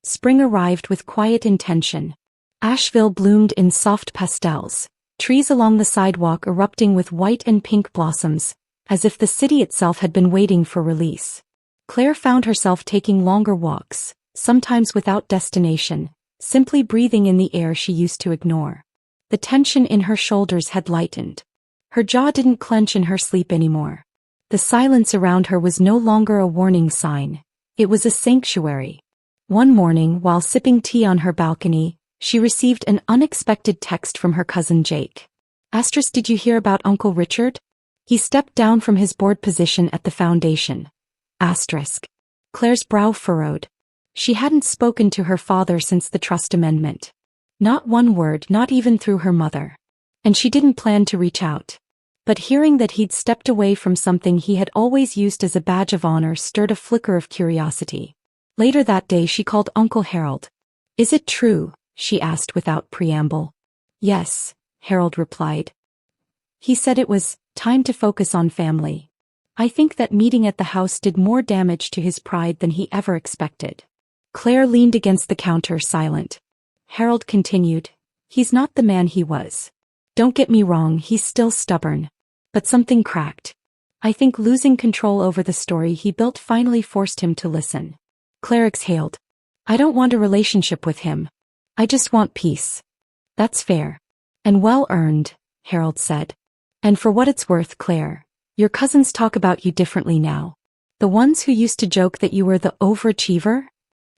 Spring arrived with quiet intention. Asheville bloomed in soft pastels, trees along the sidewalk erupting with white and pink blossoms, as if the city itself had been waiting for release. Claire found herself taking longer walks, sometimes without destination, simply breathing in the air she used to ignore. The tension in her shoulders had lightened. Her jaw didn't clench in her sleep anymore. The silence around her was no longer a warning sign. It was a sanctuary. One morning, while sipping tea on her balcony, she received an unexpected text from her cousin Jake. Asterisk, did you hear about Uncle Richard? He stepped down from his board position at the foundation. Asterisk. Claire's brow furrowed. She hadn't spoken to her father since the trust amendment. Not one word, not even through her mother. And she didn't plan to reach out. But hearing that he'd stepped away from something he had always used as a badge of honor stirred a flicker of curiosity. Later that day she called Uncle Harold. Is it true? She asked without preamble. Yes, Harold replied. He said it was time to focus on family. I think that meeting at the house did more damage to his pride than he ever expected. Claire leaned against the counter, silent. Harold continued, he's not the man he was. Don't get me wrong, he's still stubborn. But something cracked. I think losing control over the story he built finally forced him to listen. Claire exhaled. I don't want a relationship with him. I just want peace. That's fair. And well earned, Harold said. And for what it's worth, Claire, your cousins talk about you differently now. The ones who used to joke that you were the overachiever?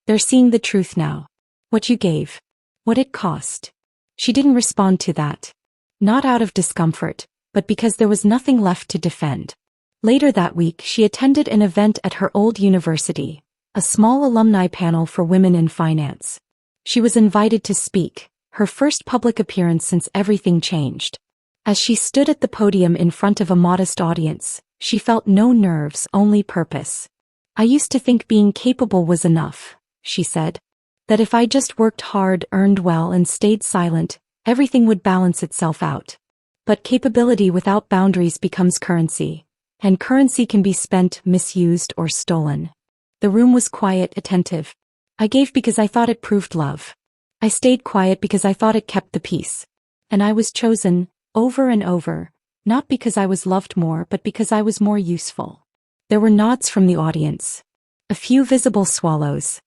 They're seeing the truth now. What you gave. What it cost. She didn't respond to that. Not out of discomfort, but because there was nothing left to defend. Later that week she attended an event at her old university, a small alumni panel for women in finance. She was invited to speak, her first public appearance since everything changed. As she stood at the podium in front of a modest audience, she felt no nerves, only purpose. I used to think being capable was enough, she said. That if I just worked hard, earned well and stayed silent, everything would balance itself out. But capability without boundaries becomes currency, and currency can be spent, misused, or stolen. The room was quiet, attentive. I gave because I thought it proved love. I stayed quiet because I thought it kept the peace. And I was chosen, over and over, not because I was loved more but because I was more useful. There were nods from the audience. A few visible swallows.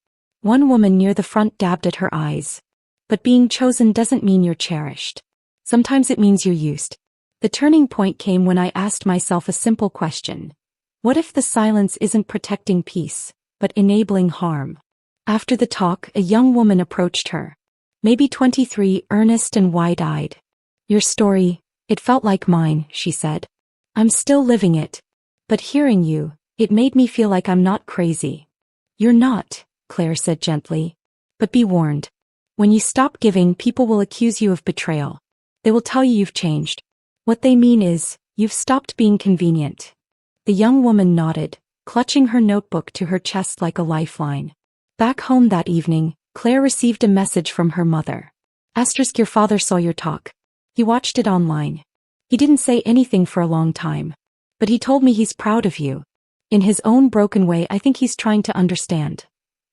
One woman near the front dabbed at her eyes. But being chosen doesn't mean you're cherished. Sometimes it means you're used. The turning point came when I asked myself a simple question. What if the silence isn't protecting peace, but enabling harm? After the talk, a young woman approached her. Maybe 23, earnest and wide-eyed. Your story, it felt like mine, she said. I'm still living it. But hearing you, it made me feel like I'm not crazy. You're not, Claire said gently. But be warned. When you stop giving, people will accuse you of betrayal. They will tell you you've changed. What they mean is, you've stopped being convenient. The young woman nodded, clutching her notebook to her chest like a lifeline. Back home that evening, Claire received a message from her mother. Asterisk, your father saw your talk. He watched it online. He didn't say anything for a long time. But he told me he's proud of you. In his own broken way, I think he's trying to understand.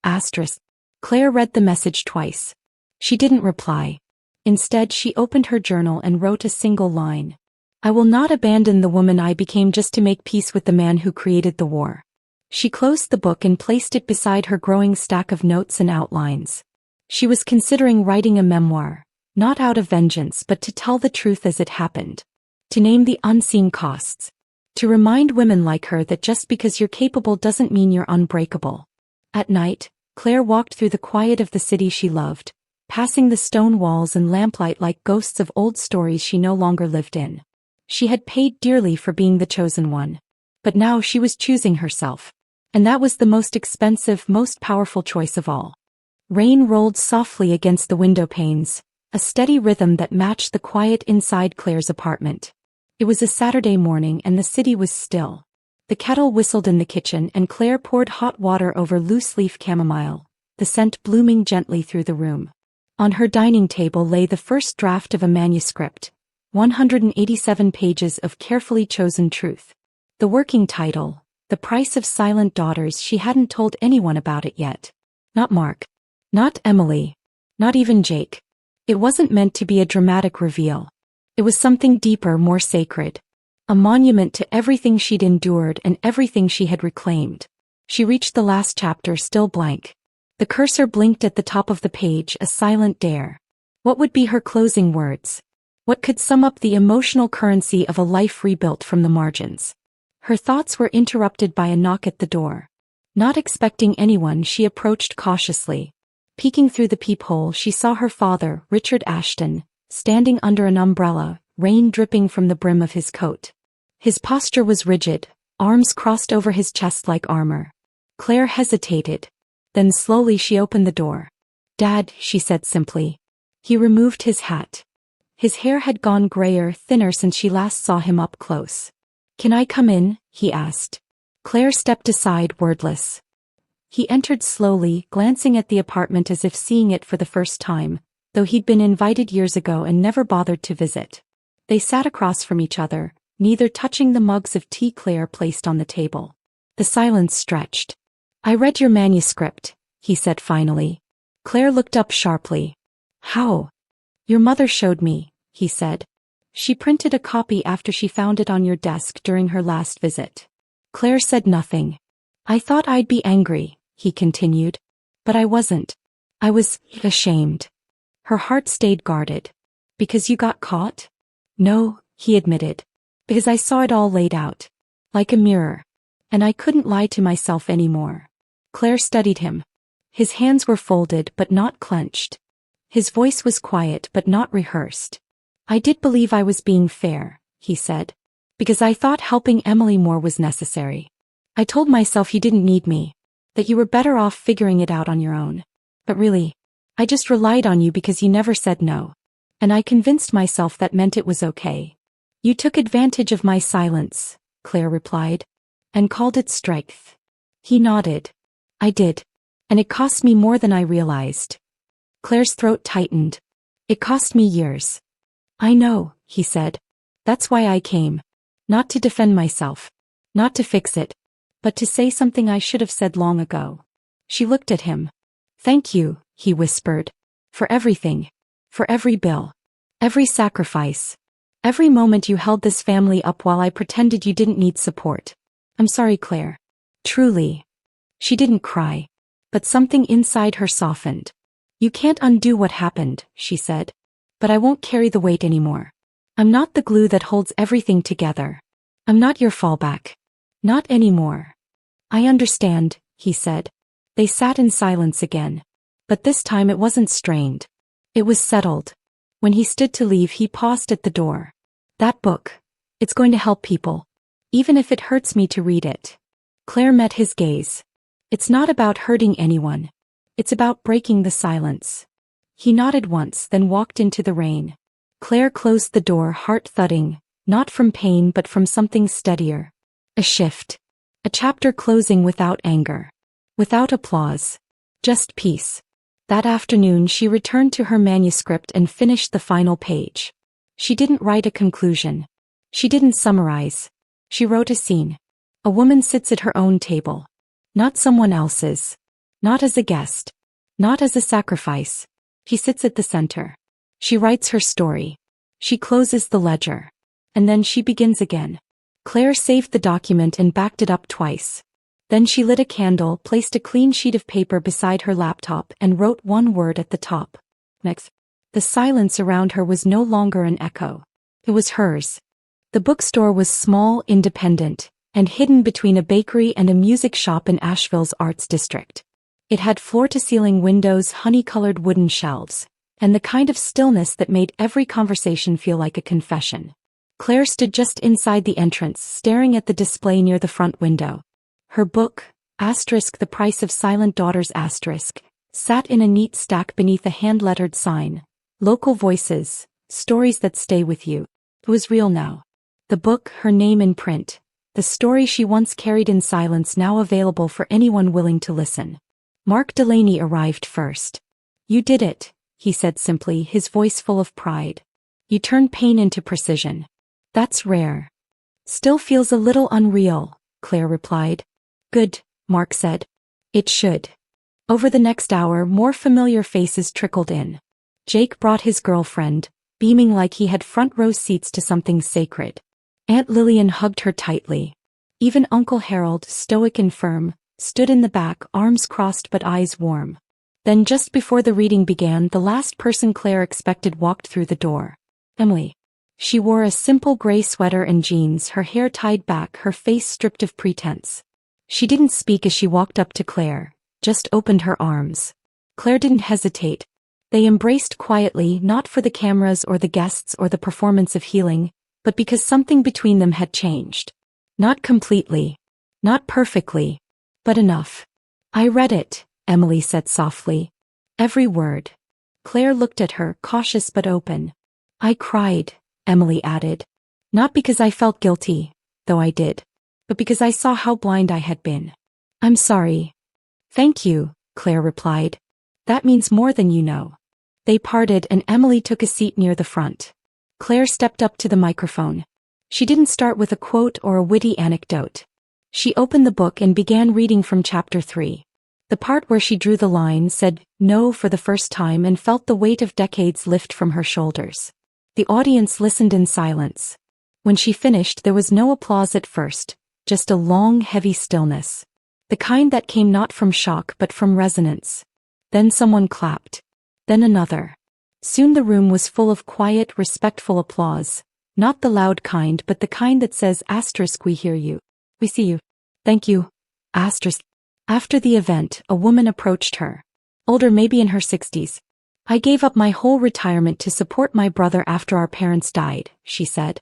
Asterisk. Claire read the message twice. She didn't reply. Instead, she opened her journal and wrote a single line. I will not abandon the woman I became just to make peace with the man who created the war. She closed the book and placed it beside her growing stack of notes and outlines. She was considering writing a memoir, not out of vengeance but to tell the truth as it happened. To name the unseen costs. To remind women like her that just because you're capable doesn't mean you're unbreakable. At night, Claire walked through the quiet of the city she loved, passing the stone walls and lamplight like ghosts of old stories she no longer lived in. She had paid dearly for being the chosen one. But now she was choosing herself. And that was the most expensive, most powerful choice of all. Rain rolled softly against the window panes, a steady rhythm that matched the quiet inside Claire's apartment. It was a Saturday morning and the city was still. The kettle whistled in the kitchen and Claire poured hot water over loose-leaf chamomile, the scent blooming gently through the room. On her dining table lay the first draft of a manuscript, 187 pages of carefully chosen truth. The working title, The Price of Silent Daughters. She hadn't told anyone about it yet. Not Mark. Not Emily. Not even Jake. It wasn't meant to be a dramatic reveal. It was something deeper, more sacred. A monument to everything she'd endured and everything she had reclaimed. She reached the last chapter, still blank. The cursor blinked at the top of the page, a silent dare. What would be her closing words? What could sum up the emotional currency of a life rebuilt from the margins? Her thoughts were interrupted by a knock at the door. Not expecting anyone, she approached cautiously. Peeking through the peephole, she saw her father, Richard Ashton, standing under an umbrella, rain dripping from the brim of his coat. His posture was rigid, arms crossed over his chest like armor. Claire hesitated. Then slowly she opened the door. Dad, she said simply. He removed his hat. His hair had gone grayer, thinner since she last saw him up close. Can I come in? He asked. Claire stepped aside, wordless. He entered slowly, glancing at the apartment as if seeing it for the first time, though he'd been invited years ago and never bothered to visit. They sat across from each other, neither touching the mugs of tea Claire placed on the table. The silence stretched. I read your manuscript, he said finally. Claire looked up sharply. How? Your mother showed me, he said. She printed a copy after she found it on your desk during her last visit. Claire said nothing. I thought I'd be angry, he continued. But I wasn't. I was ashamed. Her heart stayed guarded. Because you got caught? No, he admitted. Because I saw it all laid out. Like a mirror. And I couldn't lie to myself anymore. Claire studied him. His hands were folded but not clenched. His voice was quiet but not rehearsed. I did believe I was being fair, he said. Because I thought helping Emily more was necessary. I told myself you didn't need me. That you were better off figuring it out on your own. But really, I just relied on you because you never said no. And I convinced myself that meant it was okay. You took advantage of my silence, Claire replied. And called it strength. He nodded. I did. And it cost me more than I realized. Claire's throat tightened. It cost me years. I know, he said. That's why I came. Not to defend myself. Not to fix it. But to say something I should have said long ago. She looked at him. Thank you, he whispered. For everything. For every bill. Every sacrifice. Every moment you held this family up while I pretended you didn't need support. I'm sorry, Claire. Truly. She didn't cry. But something inside her softened. You can't undo what happened, she said. But I won't carry the weight anymore. I'm not the glue that holds everything together. I'm not your fallback. Not anymore. I understand, he said. They sat in silence again. But this time it wasn't strained. It was settled. When he stood to leave, he paused at the door. That book. It's going to help people. Even if it hurts me to read it. Claire met his gaze. It's not about hurting anyone. It's about breaking the silence. He nodded once, then walked into the rain. Claire closed the door, heart thudding, not from pain but from something steadier. A shift. A chapter closing without anger. Without applause. Just peace. That afternoon she returned to her manuscript and finished the final page. She didn't write a conclusion. She didn't summarize. She wrote a scene. A woman sits at her own table. Not someone else's. Not as a guest. Not as a sacrifice. She sits at the center. She writes her story. She closes the ledger. And then she begins again. Claire saved the document and backed it up twice. Then she lit a candle, placed a clean sheet of paper beside her laptop, and wrote one word at the top. Next. The silence around her was no longer an echo. It was hers. The bookstore was small, independent, and hidden between a bakery and a music shop in Asheville's Arts District. It had floor-to-ceiling windows, honey-colored wooden shelves, and the kind of stillness that made every conversation feel like a confession. Claire stood just inside the entrance, staring at the display near the front window. Her book, The Price of Silent Daughters sat in a neat stack beneath a hand-lettered sign. Local voices, stories that stay with you. It was real now. The book, her name in print. The story she once carried in silence, now available for anyone willing to listen. Mark Delaney arrived first. You did it, he said simply, his voice full of pride. You turned pain into precision. That's rare. Still feels a little unreal, Claire replied. Good, Mark said. It should. Over the next hour, more familiar faces trickled in. Jake brought his girlfriend, beaming like he had front-row seats to something sacred. Aunt Lillian hugged her tightly. Even Uncle Harold, stoic and firm, stood in the back, arms crossed but eyes warm. Then just before the reading began, the last person Claire expected walked through the door. Emily. She wore a simple gray sweater and jeans, her hair tied back, her face stripped of pretense. She didn't speak as she walked up to Claire, just opened her arms. Claire didn't hesitate. They embraced quietly, not for the cameras or the guests or the performance of healing, but because something between them had changed. Not completely. Not perfectly. But enough. I read it, Emily said softly. Every word. Claire looked at her, cautious but open. I cried, Emily added. Not because I felt guilty, though I did, but because I saw how blind I had been. I'm sorry. Thank you, Claire replied. That means more than you know. They parted and Emily took a seat near the front. Claire stepped up to the microphone. She didn't start with a quote or a witty anecdote. She opened the book and began reading from chapter 3. The part where she drew the line, said no for the first time, and felt the weight of decades lift from her shoulders. The audience listened in silence. When she finished, there was no applause at first, just a long, heavy stillness. The kind that came not from shock but from resonance. Then someone clapped. Then another. Soon the room was full of quiet, respectful applause. Not the loud kind, but the kind that says, we hear you. We see you. Thank you. After the event, a woman approached her. Older, maybe in her 60s. I gave up my whole retirement to support my brother after our parents died, she said.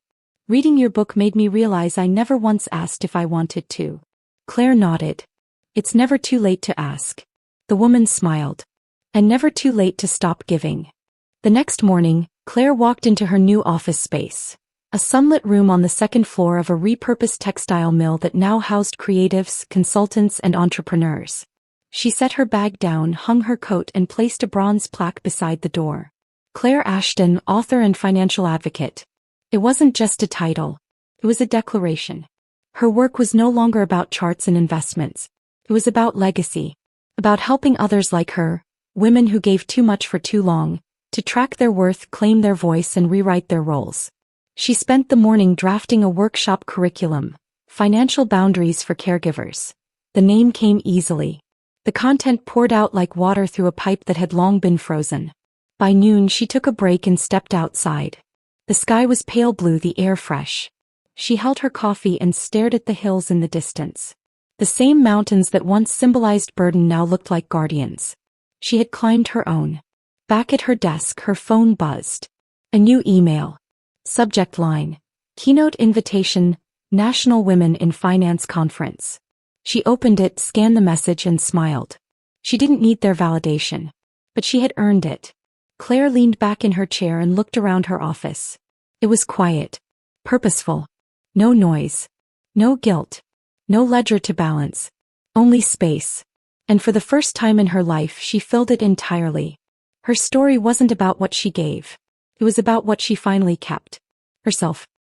Reading your book made me realize I never once asked if I wanted to. Claire nodded. It's never too late to ask. The woman smiled. And never too late to stop giving. The next morning, Claire walked into her new office space. A sunlit room on the second floor of a repurposed textile mill that now housed creatives, consultants, and entrepreneurs. She set her bag down, hung her coat, and placed a bronze plaque beside the door. Claire Ashton, author and financial advocate. It wasn't just a title. It was a declaration. Her work was no longer about charts and investments. It was about legacy. About helping others like her, women who gave too much for too long, to track their worth, claim their voice, and rewrite their roles. She spent the morning drafting a workshop curriculum, Financial Boundaries for Caregivers. The name came easily. The content poured out like water through a pipe that had long been frozen. By noon she took a break and stepped outside. The sky was pale blue, the air fresh. She held her coffee and stared at the hills in the distance. The same mountains that once symbolized burden now looked like guardians. She had climbed her own. Back at her desk, her phone buzzed. A new email. Subject line. Keynote invitation, National Women in Finance Conference. She opened it, scanned the message, and smiled. She didn't need their validation. But she had earned it. Claire leaned back in her chair and looked around her office. It was quiet. Purposeful. No noise. No guilt. No ledger to balance. Only space. And for the first time in her life she filled it entirely. Her story wasn't about what she gave. It was about what she finally kept. Herself.